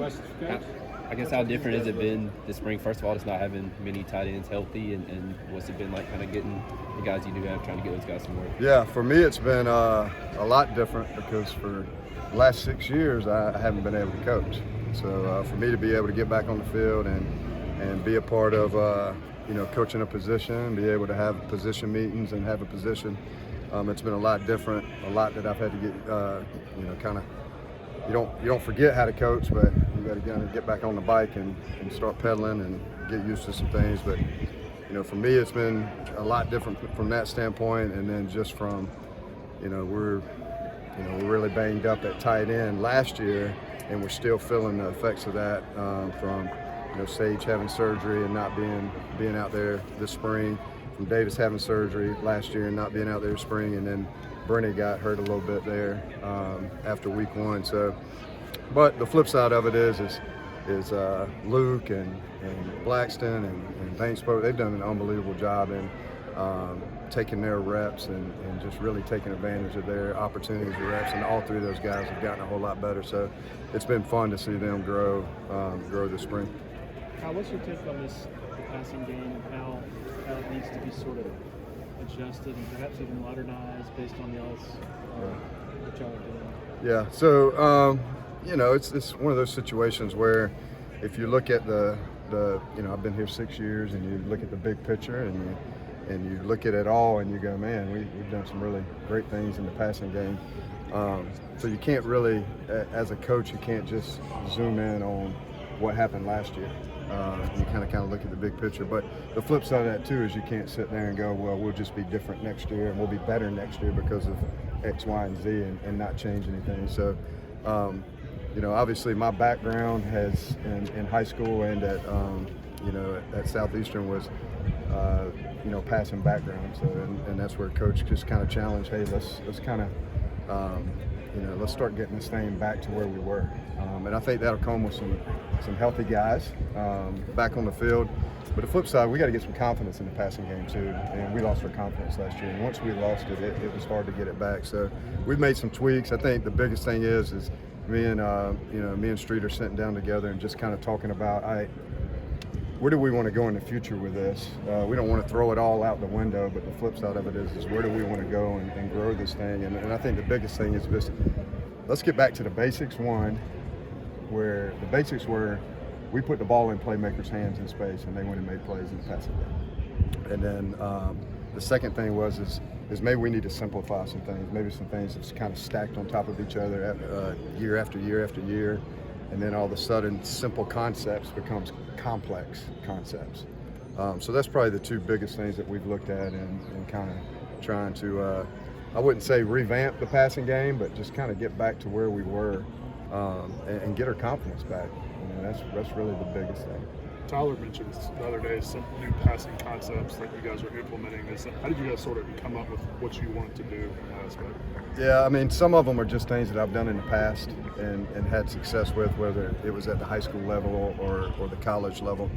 Questions, Coach? I guess how different has it been this spring? First of all, just not having many tight ends healthy, and what's it been like kind of getting the guys you do have, trying to get those guys some work? Yeah, for me it's been a lot different because for the last 6 years I haven't been able to coach. So for me to be able to get back on the field and be a part of coaching a position, be able to have position meetings and have a position, it's been a lot different. A lot that I've had to get kind of. You don't forget how to coach, but you got to kind of get back on the bike and start pedaling and get used to some things. But for me, it's been a lot different from that standpoint. And then just from, we're really banged up at tight end last year, and we're still feeling the effects of that from Sage having surgery and not being out there this spring, from Davis having surgery last year and not being out there this spring, and then Bernie got hurt a little bit there after week 1. So, but the flip side of it is Luke and Blackston and Banksburg, they've done an unbelievable job in taking their reps and just really taking advantage of their opportunities and reps. And all 3 of those guys have gotten a whole lot better. So it's been fun to see them grow this spring. Kyle, what's your take on the passing game and how it needs to be sort of adjusted and perhaps even modernized based on the else that y'all are doing? Yeah, so it's one of those situations where if you look at the I've been here 6 years, and you look at the big picture and you look at it all and you go, man, we've done some really great things in the passing game. So you can't really, as a coach, you can't just zoom in on what happened last year. You kind of look at the big picture. But the flip side of that too is you can't sit there and go, well, we'll just be different next year and we'll be better next year because of X, Y, and Z and not change anything. So, obviously my background has in high school and at Southeastern was, passing background. So, and that's where Coach just kind of challenged, hey, let's kind of, let's start getting this thing back to where we were. And I think that'll come with some healthy guys back on the field. But the flip side, we got to get some confidence in the passing game too. And we lost our confidence last year. And once we lost it, it was hard to get it back. So we've made some tweaks. I think the biggest thing is me and Street are sitting down together and just kind of talking about, where do we want to go in the future with this? We don't want to throw it all out the window, but the flip side of it is where do we want to go and grow this thing? And I think the biggest thing is just, let's get back to the basics. One, where the basics were, we put the ball in playmakers' hands in space, and they went and made plays in the passing game. And then the second thing is maybe we need to simplify some things. Maybe some things that's kind of stacked on top of each other year after year after year. And then all of a sudden, simple concepts becomes complex concepts. So that's probably the 2 biggest things that we've looked at and kind of trying to, I wouldn't say revamp the passing game, but just kind of get back to where we were and get our confidence back. That's really the biggest thing. Tyler mentioned the other day some new passing concepts that you guys are implementing. How did you guys sort of come up with what you wanted to do in that aspect? Yeah, I mean, some of them are just things that I've done in the past and had success with, whether it was at the high school level or the college level.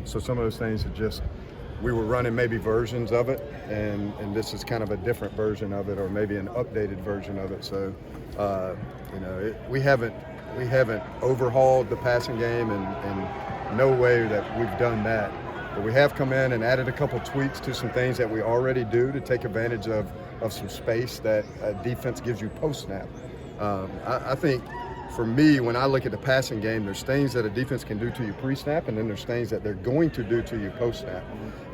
So some of those things are just, we were running maybe versions of it, and this is kind of a different version of it, or maybe an updated version of it. So, we haven't overhauled the passing game, and no way that we've done that. But we have come in and added a couple tweaks to some things that we already do to take advantage of some space that defense gives you post-snap. I think for me, when I look at the passing game, there's things that a defense can do to you pre-snap, and then there's things that they're going to do to you post-snap.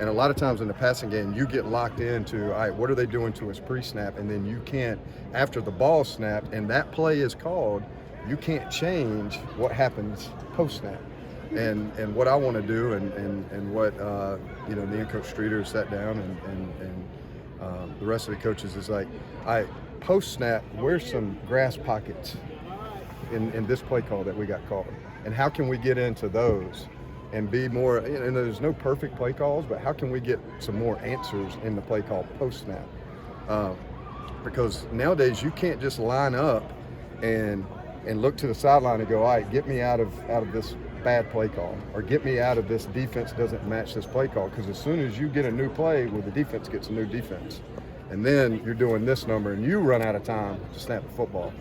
And a lot of times in the passing game, you get locked into, all right, what are they doing to us pre-snap? And then you can't, after the ball snapped and that play is called, you can't change what happens post-snap. And what I want to do and what, me and Coach Streeter sat down and the rest of the coaches is like, post-snap, where's some grass pockets in this play call that we got called? And how can we get into those and be more, and there's no perfect play calls, but how can we get some more answers in the play call post-snap? Because nowadays you can't just line up and look to the sideline and go, all right, get me out of this bad play call, or get me out of this defense doesn't match this play call. Because as soon as you get a new play, well, the defense gets a new defense. And then you're doing this number and you run out of time to snap the football.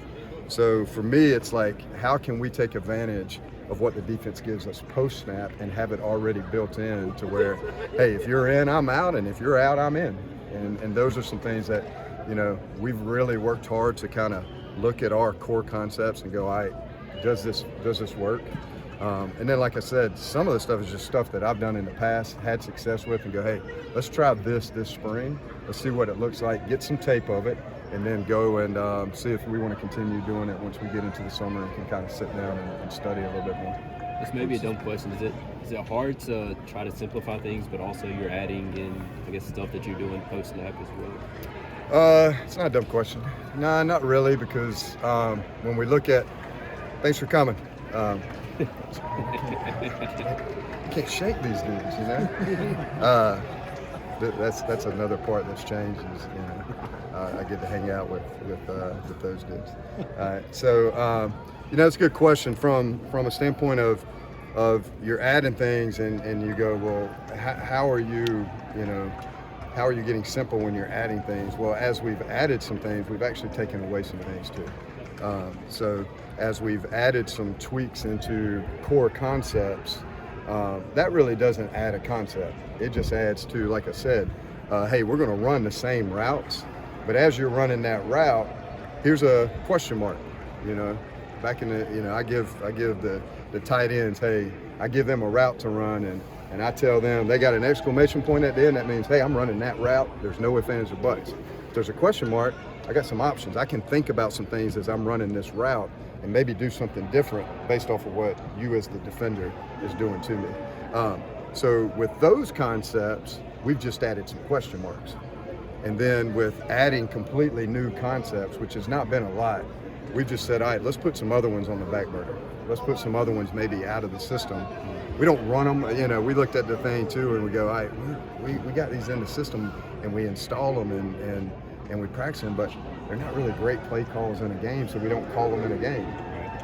So for me, it's like, how can we take advantage of what the defense gives us post-snap and have it already built in to where, hey, if you're in, I'm out, and if you're out, I'm in. And those are some things that, you know, we've really worked hard to kind of look at our core concepts and go, all right, does this work? And then, like I said, some of the stuff is just stuff that I've done in the past, had success with, and go, hey, let's try this spring. Let's see what it looks like, get some tape of it, and then go and see if we want to continue doing it once we get into the summer and can kind of sit down and study a little bit more. This may be a dumb question. Is it hard to try to simplify things, but also you're adding in, I guess, stuff that you're doing post-snap as well? It's not a dumb question. No, not really, because when we look at, thanks for coming. You can't shake these dudes, you know. That's another part that's changed. Is, you know, I get to hang out with those dudes. So you know, it's a good question from a standpoint of you're adding things and you go, well, how are you getting simple when you're adding things? Well, as we've added some things, we've actually taken away some things too. So as we've added some tweaks into core concepts, that really doesn't add a concept. It just adds to, like I said, hey, we're going to run the same routes, but as you're running that route, here's a question mark. You know, back in the, you know, I give the tight ends, hey, I give them a route to run, and I tell them they got an exclamation point at the end. That means, hey, I'm running that route. There's no ifs, ands, or buts. If there's a question mark, I got some options. I can think about some things as I'm running this route and maybe do something different based off of what you as the defender is doing to me. So with those concepts, we've just added some question marks. And then with adding completely new concepts, which has not been a lot, we just said, all right, let's put some other ones on the back burner. Let's put some other ones maybe out of the system. We don't run them, you know, we looked at the thing too and we go, all right, we got these in the system and we install them and we practice them, but they're not really great play calls in a game, so we don't call them in a game.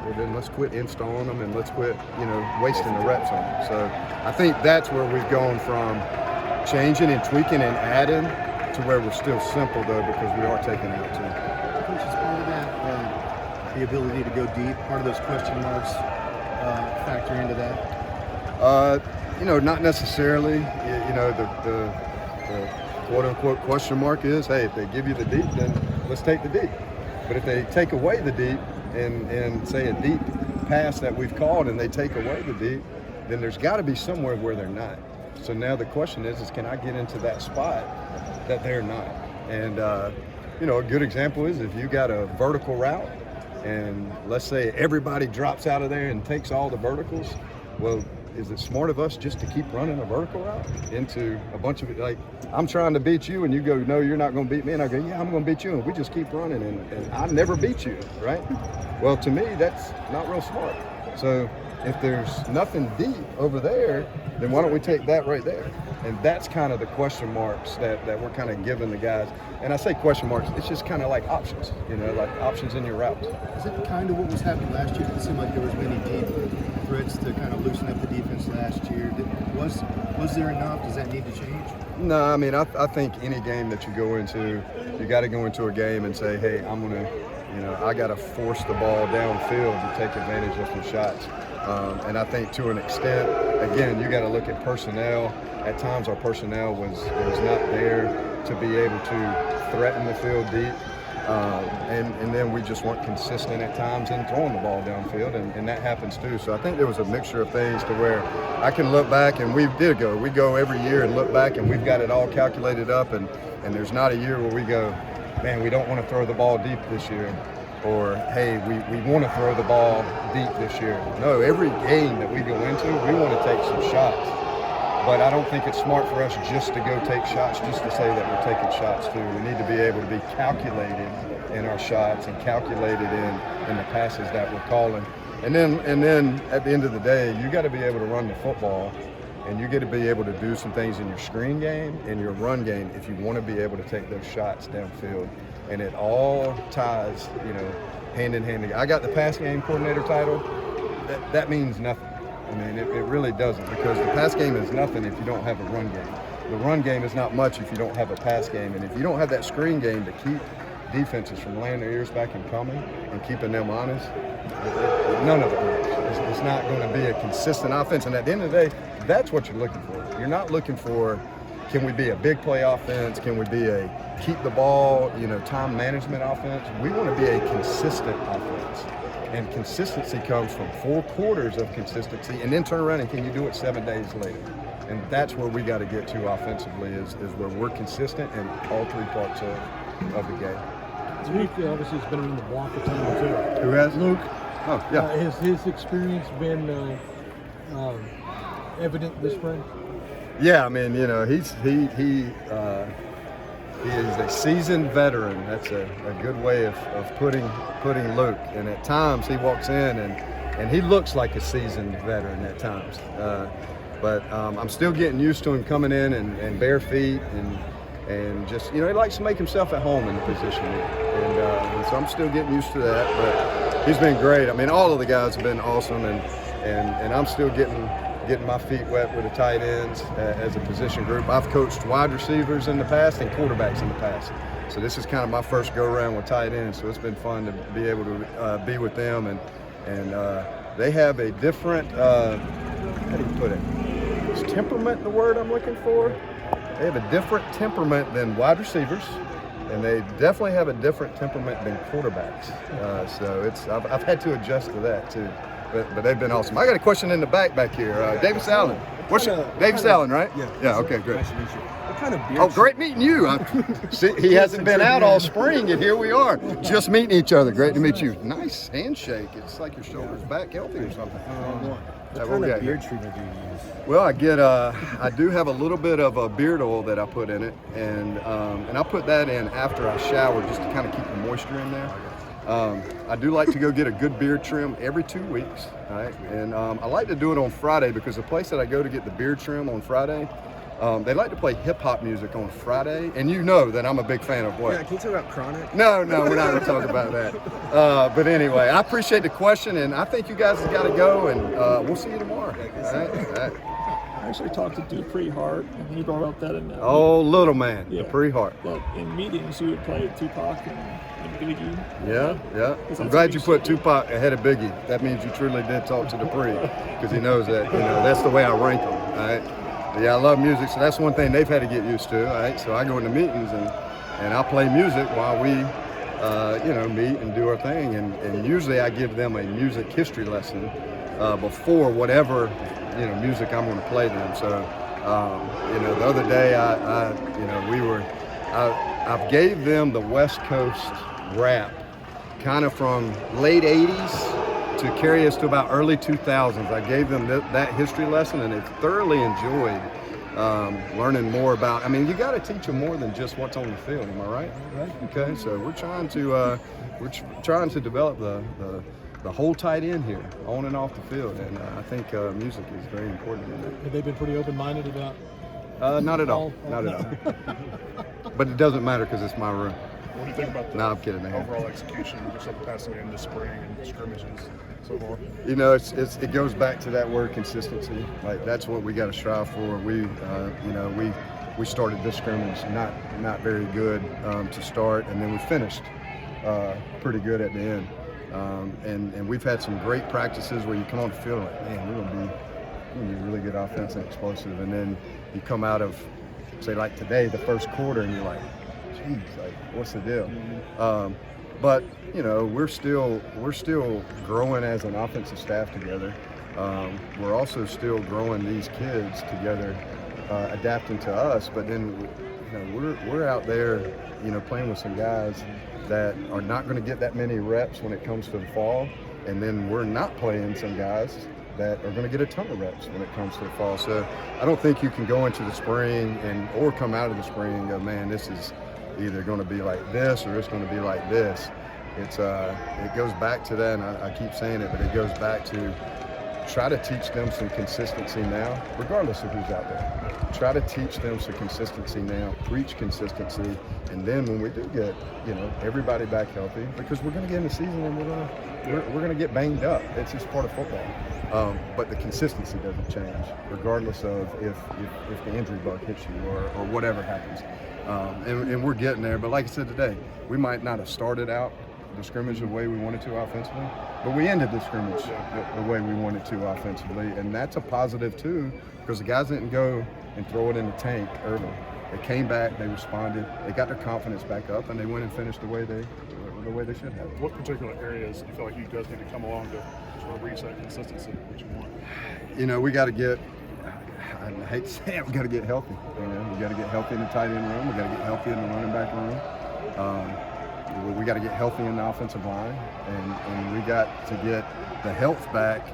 Well, then let's quit installing them and let's quit, you know, wasting the reps on them. So I think that's where we've gone from changing and tweaking and adding to where we're still simple, though, because we are taking out too. Coach, is part of that the ability to go deep? Part of those question marks factor into that? You know, not necessarily. You know, the quote-unquote question mark is, hey, if they give you the deep, then let's take the deep. But if they take away the deep and say a deep pass that we've called and they take away the deep, then there's got to be somewhere where they're not. So now the question is can I get into that spot that they're not? And, you know, a good example is if you got a vertical route and let's say everybody drops out of there and takes all the verticals, well, is it smart of us just to keep running a vertical route into a bunch of it? Like, I'm trying to beat you and you go, no, you're not going to beat me. And I go, yeah, I'm going to beat you. And we just keep running and I never beat you, right? Well, to me, that's not real smart. So if there's nothing deep over there, then why don't we take that right there? And that's kind of the question marks that we're kind of giving the guys. And I say question marks, it's just kind of like options, you know, like options in your route. Is it kind of what was happening last year? It seemed like there was many deep threats to kind of loosen up the defense last year. Was there enough? Does that need to change? No, I mean, I think any game that you go into, you got to go into a game and say, hey, I'm going to, you know, I got to force the ball downfield to take advantage of some shots. And I think to an extent, again, you got to look at personnel. At times our personnel was not there to be able to threaten the field deep. And then we just weren't consistent at times in throwing the ball downfield, and that happens too. So I think there was a mixture of things to where I can look back, and we go every year and look back, and we've got it all calculated up, and there's not a year where we go, man, we don't want to throw the ball deep this year, or hey, we want to throw the ball deep this year. No, every game that we go into, we want to take some shots. But I don't think it's smart for us just to go take shots just to say that we're taking shots too. We need to be able to be calculated in our shots and calculated in the passes that we're calling. And then at the end of the day, you got to be able to run the football, and you got to be able to do some things in your screen game and your run game if you want to be able to take those shots downfield. And it all ties, you know, hand in hand. I got the pass game coordinator title. That means nothing. I mean, it really doesn't, because the pass game is nothing if you don't have a run game. The run game is not much if you don't have a pass game. And if you don't have that screen game to keep defenses from laying their ears back and coming and keeping them honest, none of it works. It's not going to be a consistent offense. And at the end of the day, that's what you're looking for. You're not looking for, can we be a big play offense? Can we be a keep the ball, time management offense? We want to be a consistent offense. And consistency comes from 4 quarters of consistency, and then turn around and can you do it 7 days later? And that's where we got to get to offensively is where we're consistent in all 3 parts of the game. Luke obviously has been around the block a time or two. Who has? Luke. Oh, yeah. Has his experience been evident this spring? Yeah, I mean, he is a seasoned veteran. That's a good way of putting Luke. And at times he walks in and he looks like a seasoned veteran at times. But I'm still getting used to him coming in and bare feet and just, he likes to make himself at home in the position. And so I'm still getting used to that. But he's been great. I mean, all of the guys have been awesome, and I'm still getting my feet wet with the tight ends as a position group. I've coached wide receivers in the past and quarterbacks in the past. So this is kind of my first go-around with tight ends, so it's been fun to be able to be with them. And they have a different, how do you put it? Is temperament the word I'm looking for? They have a different temperament than wide receivers, and they definitely have a different temperament than quarterbacks. So I've had to adjust to that too. But they've been awesome. I got a question in the back here. Davis Allen. Davis Allen, right? Yeah. Yeah, okay, great. Nice to meet you. What kind of beard? Oh, great meeting you. See, he hasn't been out all spring, and here we are, just meeting each other. Great to meet you. Nice handshake. It's like your shoulder's back healthy or something. What kind of beard treatment do you use? Well, I do have a little bit of a beard oil that I put in it, and I put that in after I shower just to kind of keep the moisture in there. I do like to go get a good beard trim every 2 weeks, right? And I like to do it on Friday because the place that I go to get the beard trim on Friday, they like to play hip-hop music on Friday, and you know that I'm a big fan of what? Yeah, can you talk about Chronic? No, we're not going to talk about that. But anyway, I appreciate the question, and I think you guys have got to go, and we'll see you tomorrow. All right. I actually talked to Dupree Hart, and he brought up that in Oh, little man, yeah, Dupree Hart. that in meetings you would play Tupac and Biggie. Yeah. I'm glad you put Tupac ahead of Biggie. That means you truly did talk to Dupree because he knows that, that's the way I rank them, all right? But yeah, I love music, so that's one thing they've had to get used to, all right? So I go into meetings and I'll play music while we, meet and do our thing. And usually I give them a music history lesson before whatever, music I'm going to play them. So, the other day I gave them the West Coast rap kind of from late 80s to carry us to about early 2000s. I gave them that history lesson, and they thoroughly enjoyed learning more about. I mean, you got to teach them more than just what's on the field. Am I right? Right. Okay. So we're trying to develop the whole tight end here, on and off the field, and I think music is very important in that. Have they been pretty open-minded about? Not at all. Not at all. But it doesn't matter because it's my room. What do you think about the No, I'm kidding, man. overall execution just of the passing game this spring and scrimmages so far? It goes back to that word consistency. Like that's what we got to strive for. We started this scrimmage not very good to start, and then we finished pretty good at the end. And we've had some great practices where you come on the field like, man, we're gonna be really good offense and explosive, and then you come out of, say, like today, the first quarter, and you're like, geez, like what's the deal? But we're still growing as an offensive staff together. We're also still growing these kids together, adapting to us. But then we're out there, playing with some guys that are not going to get that many reps when it comes to the fall, and then we're not playing some guys that are going to get a ton of reps when it comes to the fall. So I don't think you can go into the spring or come out of the spring and go, man, this is either going to be like this or it's going to be like this. It goes back to that, and I keep saying it, but it goes back to try to teach them some consistency now, regardless of who's out there. Try to teach them some consistency now, preach consistency, and then when we do get, everybody back healthy, because we're going to get in the season and we're going to get banged up. It's just part of football. But the consistency doesn't change, regardless of if the injury bug hits you or whatever happens. And we're getting there. But like I said today, we might not have started out the scrimmage the way we wanted to offensively, but we ended the scrimmage the way we wanted to offensively, and that's a positive too, because the guys didn't go and throw it in the tank early. They came back, they responded, they got their confidence back up, and they went and finished the way they should have. What particular areas do you feel like you guys need to come along to sort of reach that consistency that you want? You know, we got to get, I hate to say it, we got to get healthy. You know, we got to get healthy in the tight end room. We got to get healthy in the running back room. We got to get healthy in the offensive line, and we got to get the health back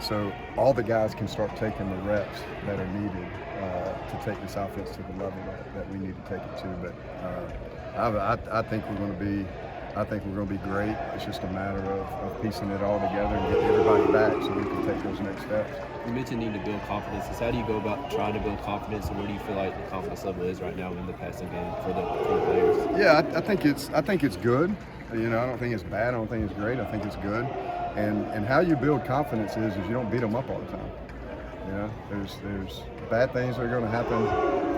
so all the guys can start taking the reps that are needed to take this offense to the level that we need to take it to. But I think we're going to be. I think we're going to be great. It's just a matter of piecing it all together and getting everybody back so we can take those next steps. You mentioned needing to build confidence. How do you go about trying to build confidence, and where do you feel like the confidence level is right now in the passing game for the players? Yeah, I think it's good. You know, I don't think it's bad. I don't think it's great. I think it's good. And how you build confidence is you don't beat them up all the time. You know, there's bad things that are going to happen.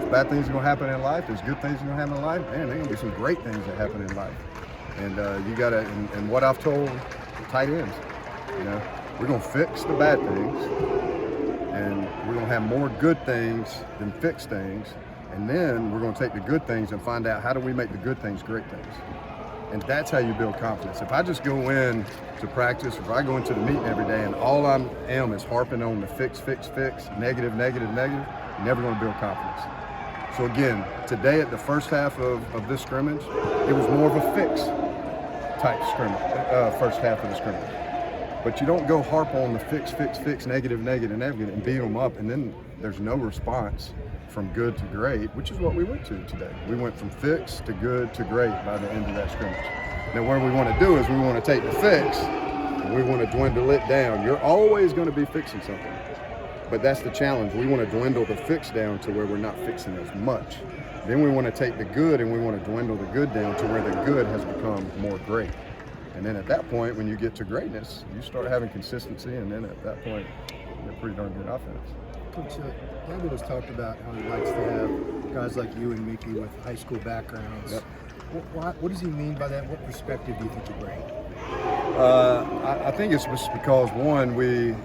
Bad things are going to happen in life. There's good things that are going to happen in life. Man, there's going to be some great things that happen in life. And you got to, and what I've told tight ends, you know, we're going to fix the bad things, and we're going to have more good things than fixed things, and then we're going to take the good things and find out how do we make the good things great things. And that's how you build confidence. If I just go in to practice, if I go into the meeting every day and all I am is harping on the fix, negative, you're never going to build confidence. So again, today at the first half of this scrimmage, it was more of a fix type scrimmage, first half of the scrimmage. But you don't go harp on the fix, negative, and beat them up, and then there's no response from good to great, which is what we went to today. We went from fix to good to great by the end of that scrimmage. Now what we want to do is we want to take the fix and we want to dwindle it down. You're always going to be fixing something. But that's the challenge. We want to dwindle the fix down to where we're not fixing as much. Then we want to take the good and we want to dwindle the good down to where the good has become more great. And then at that point, when you get to greatness, you start having consistency, and then at that point, you're pretty darn good offense. Coach, David has talked about how he likes to have guys like you and Mickey with high school backgrounds. Yep. What does he mean by that? What perspective do you think you bring? I think it's just because, one, we,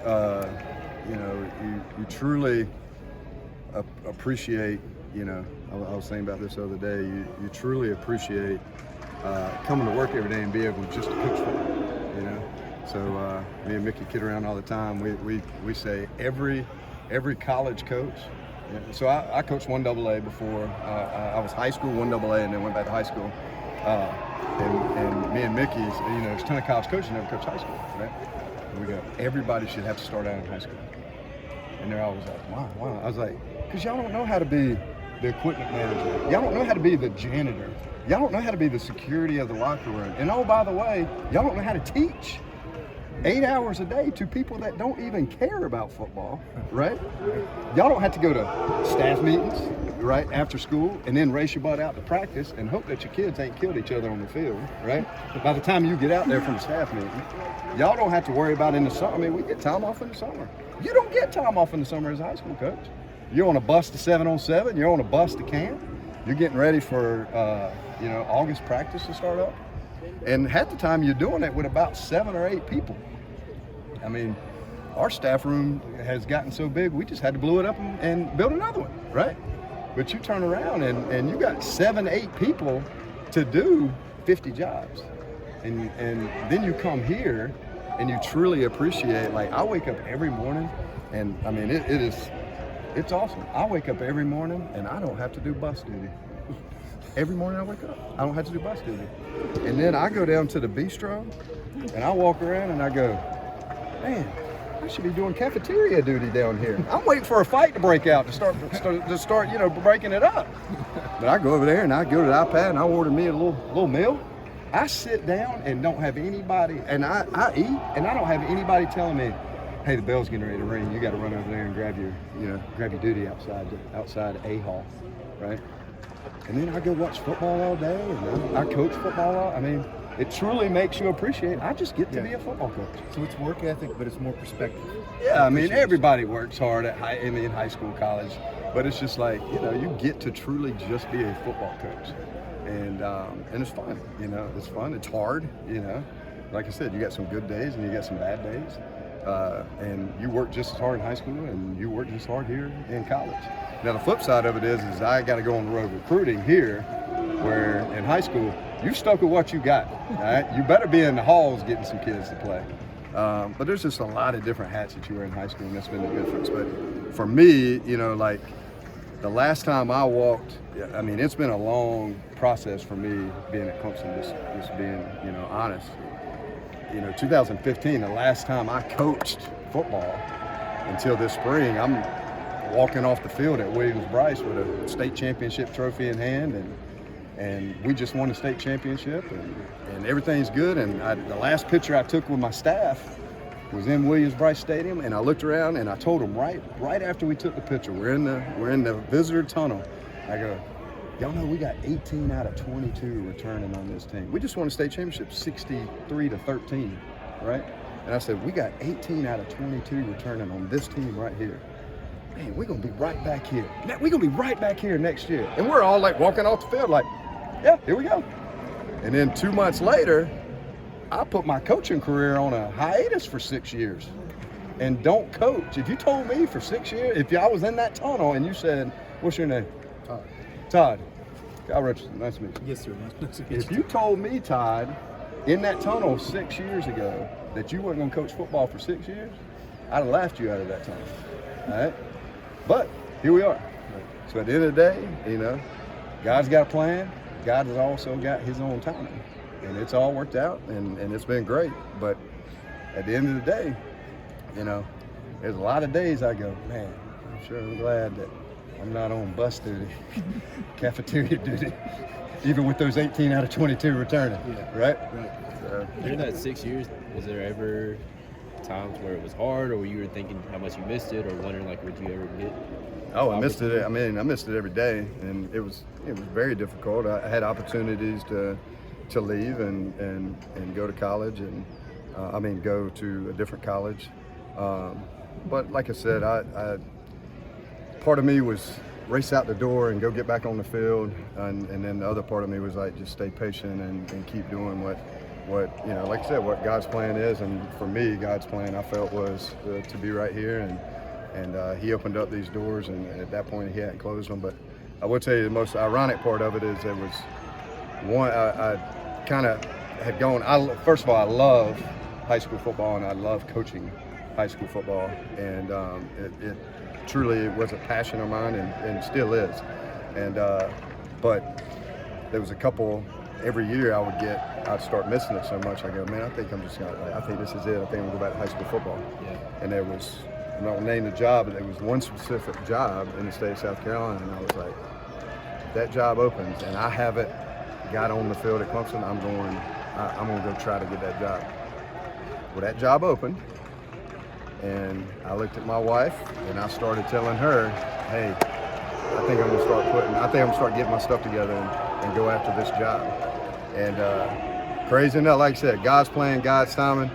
you truly appreciate, you know, I was saying about this the other day, you truly appreciate coming to work every day and be able just to coach football, you know. So me and Mickey kid around all the time. We say every college coach. So I coached 1AA before. I was high school 1AA and then went back to high school. And me and Mickey, you know, there's a ton of college coaches who never coached high school, right? And we go, everybody should have to start out in high school. And they're always like, why? I was like, because y'all don't know how to be the equipment manager. Y'all don't know how to be the janitor. Y'all don't know how to be the security of the locker room. And oh, by the way, y'all don't know how to teach 8 hours a day to people that don't even care about football, right? Y'all don't have to go to staff meetings, right, after school, and then race your butt out to practice and hope that your kids ain't killed each other on the field, right? By the time you get out there from the staff meeting, y'all don't have to worry about in the summer. I mean, we get time off in the summer. You don't get time off in the summer as a high school coach. You're on a bus to 7-on-7. You're on a bus to camp. You're getting ready for, August practice to start up. And half the time you're doing it with about 7 or 8 people. I mean, our staff room has gotten so big, we just had to blow it up and build another one, right? But you turn around and you got 7, 8 people to do 50 jobs. And then you come here and you truly appreciate, like, I wake up every morning and I mean, it's awesome. I wake up every morning and I don't have to do bus duty. Every morning I wake up, I don't have to do bus duty. And then I go down to the bistro and I walk around and I go, man, I should be doing cafeteria duty down here. I'm waiting for a fight to break out to start breaking it up. But I go over there and I go to the iPad and I order me a little meal. I sit down and don't have anybody, and I eat, and I don't have anybody telling me, hey, the bell's getting ready to ring. You got to run over there and grab your duty outside A hall, right? And then I go watch football all day, and I coach football I mean, it truly makes you appreciate, I just get to be a football coach. So it's work ethic, but it's more perspective. Yeah, I mean, everybody works hard in high school, college. but it's just like, you know, you get to truly just be a football coach. And it's fun, you know, it's fun. It's hard, you know. Like I said, you got some good days and you got some bad days. And you work just as hard in high school and you work just as hard here in college. Now the flip side of it is I got to go on the road recruiting here, where in high school, you stuck with what you got, all right? You better be in the halls getting some kids to play. But there's just a lot of different hats that you wear in high school, and that's been the difference. But for me, you know, like the last time I walked, I mean, it's been a long process for me being at Clemson, just being, you know, honest. You know, 2015, the last time I coached football until this spring, I'm walking off the field at Williams-Brice with a state championship trophy in hand, and we just won the state championship, and everything's good. And the last picture I took with my staff was in Williams-Brice Stadium, and I looked around and I told them right after we took the picture, we're in the visitor tunnel. I go, y'all know we got 18 out of 22 returning on this team. We just won a state championship 63-13, right? And I said, we got 18 out of 22 returning on this team right here. Man, we're going to be right back here. We're going to be right back here next year. And we're all like walking off the field like, yeah, here we go. And then 2 months later, I put my coaching career on a hiatus for 6 years and don't coach. If you told me for 6 years, if I was in that tunnel and you said, what's your name? Todd. Kyle Richardson, nice to meet you. Yes, sir. Nice to meet If you told me, Todd, in that tunnel 6 years ago that you weren't going to coach football for 6 years, I'd have laughed you out of that tunnel. All right? But here we are. So at the end of the day, you know, God's got a plan. God has also got his own timing. And it's all worked out, and it's been great. But at the end of the day, you know, there's a lot of days I go, man, I'm glad that I'm not on bus duty, cafeteria duty, even with those 18 out of 22 returning, right? So, During that 6 years, was there ever times where it was hard, or you were thinking how much you missed it, or wondering like would you ever get? Oh, I missed it. I mean, I missed it every day, and it was very difficult. I had opportunities to leave and go to college, and go to a different college. But like I said, I part of me was race out the door and go get back on the field, and then the other part of me was like just stay patient and keep doing what you know, like I said, what God's plan is. And for me, God's plan I felt was to be right here, and he opened up these doors, and at that point he hadn't closed them. But I will tell you the most ironic part of it is there was one I kind of had gone. First of all, I love high school football, and I love coaching high school football, and it truly was a passion of mine, and still is. And but there was a couple every year I'd start missing it so much. I go, man, I think this is it. I think I'm gonna go back to high school football. Yeah. And there was, I'm not gonna name the job, but there was one specific job in the state of South Carolina, and I was like, if that job opens and I haven't got on the field at Clemson, I'm gonna go try to get that job. Well, that job opened, and I looked at my wife and I started telling her, hey, I think I'm gonna start getting my stuff together and go after this job. And crazy enough, like I said, God's plan, God's timing.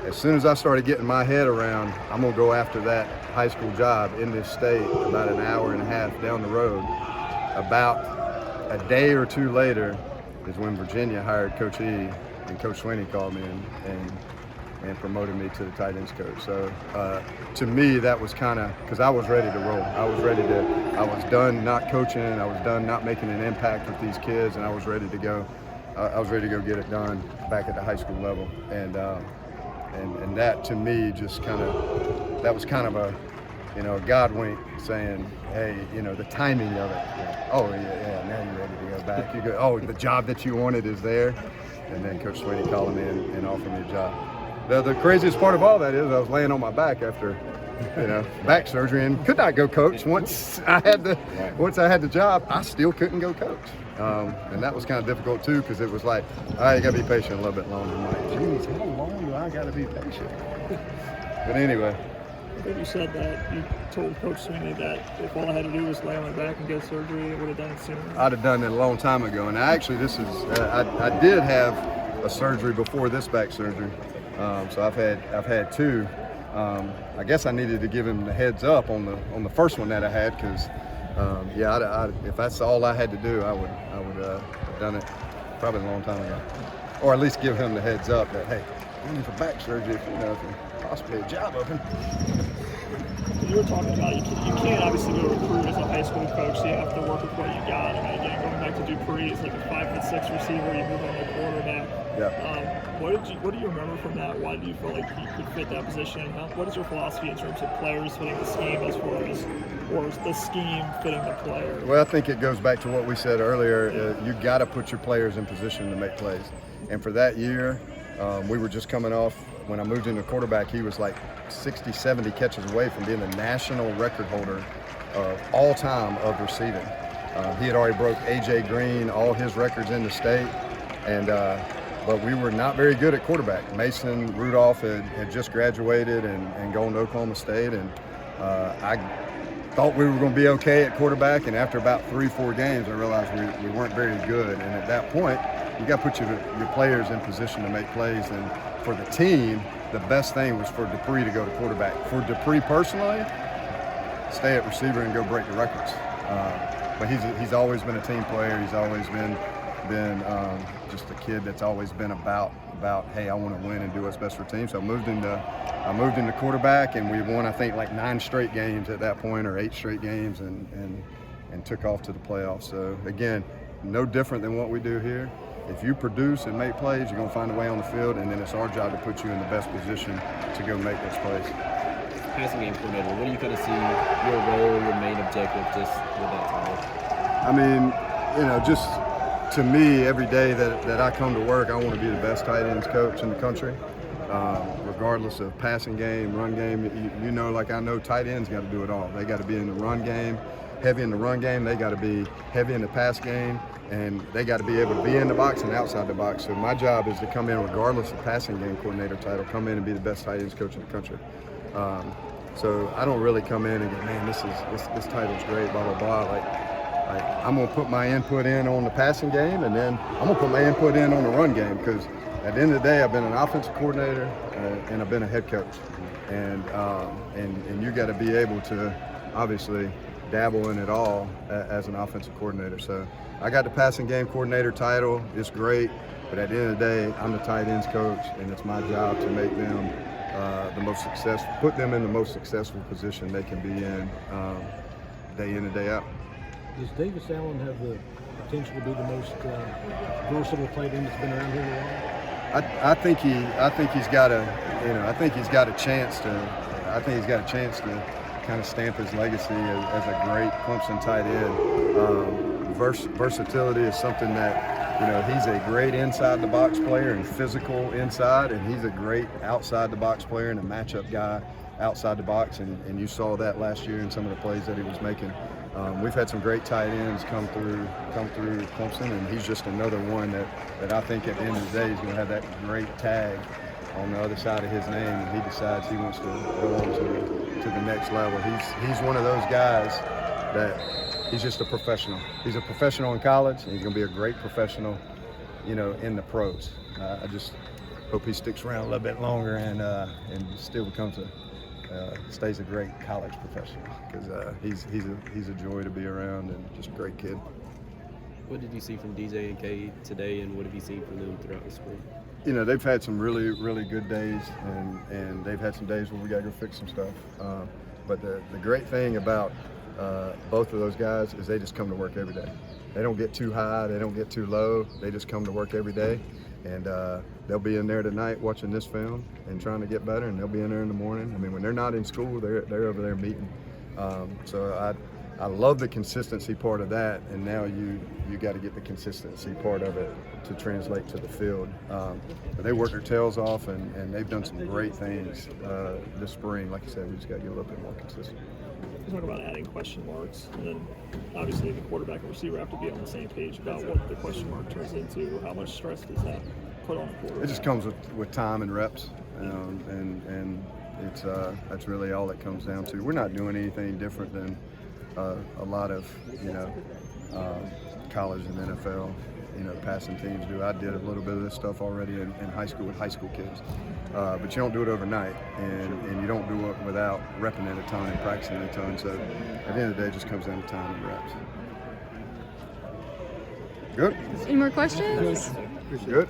As soon as I started getting my head around, I'm gonna go after that high school job in this state about an hour and a half down the road. About a day or two later is when Virginia hired Coach E, and Coach Sweeney called me and promoted me to the tight ends coach. So to me, that was kind of, because I was ready to roll. I was done not coaching. I was done not making an impact with these kids, and I was ready to go. I was ready to go get it done back at the high school level. And that to me just that was kind of a, you know, a God wink saying, hey, you know, the timing of it. Oh yeah, now you're ready to go back. You go, oh, the job that you wanted is there. And then Coach Sweeney called me and offered me a job. The craziest part of all that is I was laying on my back after, you know, back surgery, and could not go coach. Once I had the job, I still couldn't go coach. And that was kind of difficult too, because it was like, all right, you gotta be patient a little bit longer. I'm like, geez, how long do I gotta be patient? But anyway. I think you said that you told Coach Sweeney that if all I had to do was lay on my back and get surgery, I would have done it sooner. I'd have done it a long time ago. And actually, I did have a surgery before this back surgery. So I've had two. I guess I needed to give him the heads up on the first one that I had, because if that's all I had to do, I would have done it probably a long time ago, or at least give him the heads up that, hey, I'm in for back surgery if possibly a job open. You were talking about you can't obviously go recruit as a high school coach, so you have to work with what you got. I mean, again, going back to Dupree, he's like a 5'6" receiver. You move on to quarterback. Yeah. What do you remember from that? Why do you feel like he could fit that position? What is your philosophy in terms of players fitting the scheme as far as, or the scheme fitting the player? Well, I think it goes back to what we said earlier. You got to put your players in position to make plays. And for that year, we were just coming off, when I moved into quarterback, he was like 60, 70 catches away from being the national record holder of all time of receiving. He had already broke A.J. Green, all his records in the state. And but we were not very good at quarterback. Mason Rudolph had just graduated and gone to Oklahoma State, and I thought we were going to be okay at quarterback, and after about 3-4 games, I realized we weren't very good. And at that point, you got to put your players in position to make plays. And for the team, the best thing was for Dupree to go to quarterback. For Dupree personally, stay at receiver and go break the records. But he's always been a team player. He's always been just a kid that's always been about hey, I want to win and do what's best for team. So I moved into quarterback, and we won, I think, like 9 straight games at that point, or 8 straight games, and took off to the playoffs. So again, no different than what we do here. If you produce and make plays, you're going to find a way on the field, and then it's our job to put you in the best position to go make those plays. Passing game coordinator, what do you kind of see your role, your main objective just with that title? I mean, just to me, every day that I come to work, I want to be the best tight ends coach in the country, regardless of passing game, run game. Like I know tight ends got to do it all. They got to be in the run game, heavy in the run game. They got to be heavy in the pass game, and they got to be able to be in the box and outside the box. So my job is to come in, regardless of passing game coordinator title, come in and be the best tight ends coach in the country. So I don't really come in and go, man, this title's great, blah, blah, blah. Like I'm going to put my input in on the passing game, and then I'm going to put my input in on the run game, because at the end of the day, I've been an offensive coordinator and I've been a head coach. And you got to be able to obviously dabble in it all as an offensive coordinator. So I got the passing game coordinator title. It's great, but at the end of the day, I'm the tight ends coach, and it's my job to make them the most successful, put them in the most successful position they can be in day in and day out. Does Davis Allen have the potential to be the most versatile tight end that's been around here in a while? I think he's got a chance to kind of stamp his legacy as a great Clemson tight end. Versatility is something that, he's a great inside the box player and physical inside, and he's a great outside the box player and a matchup guy outside the box, and you saw that last year in some of the plays that he was making. We've had some great tight ends come through Clemson, and he's just another one that I think at the end of the day he's going to have that great tag on the other side of his name, and he decides he wants to go on to the next level. He's one of those guys that he's just a professional. He's a professional in college, and he's going to be a great professional, in the pros. I just hope he sticks around a little bit longer and still becomes stays a great college professional, because he's a joy to be around and just a great kid. What did you see from DJ and Cade today, and what have you seen from them throughout the spring? They've had some really, really good days, and they've had some days where we got to go fix some stuff. But the great thing about both of those guys is they just come to work every day. They don't get too high, they don't get too low. They just come to work every day, and they'll be in there tonight watching this film and trying to get better, and they'll be in there in the morning. I mean, when they're not in school, they're over there meeting. So I love the consistency part of that, and now you got to get the consistency part of it to translate to the field. But they work their tails off, and they've done some great things this spring. Like I said, we just got to get a little bit more consistent. You talk about adding question marks, and then obviously the quarterback and receiver have to be on the same page about what the question mark turns into. How much stress does that put on the quarterback? It just comes with time and reps, and it's that's really all it comes down to. We're not doing anything different than a lot of college and NFL passing teams do. I did a little bit of this stuff already in high school with high school kids, but you don't do it overnight, and you don't do it without repping it a ton and practicing it a ton. So at the end of the day, it just comes down to time and reps. Good. Any more questions? Good.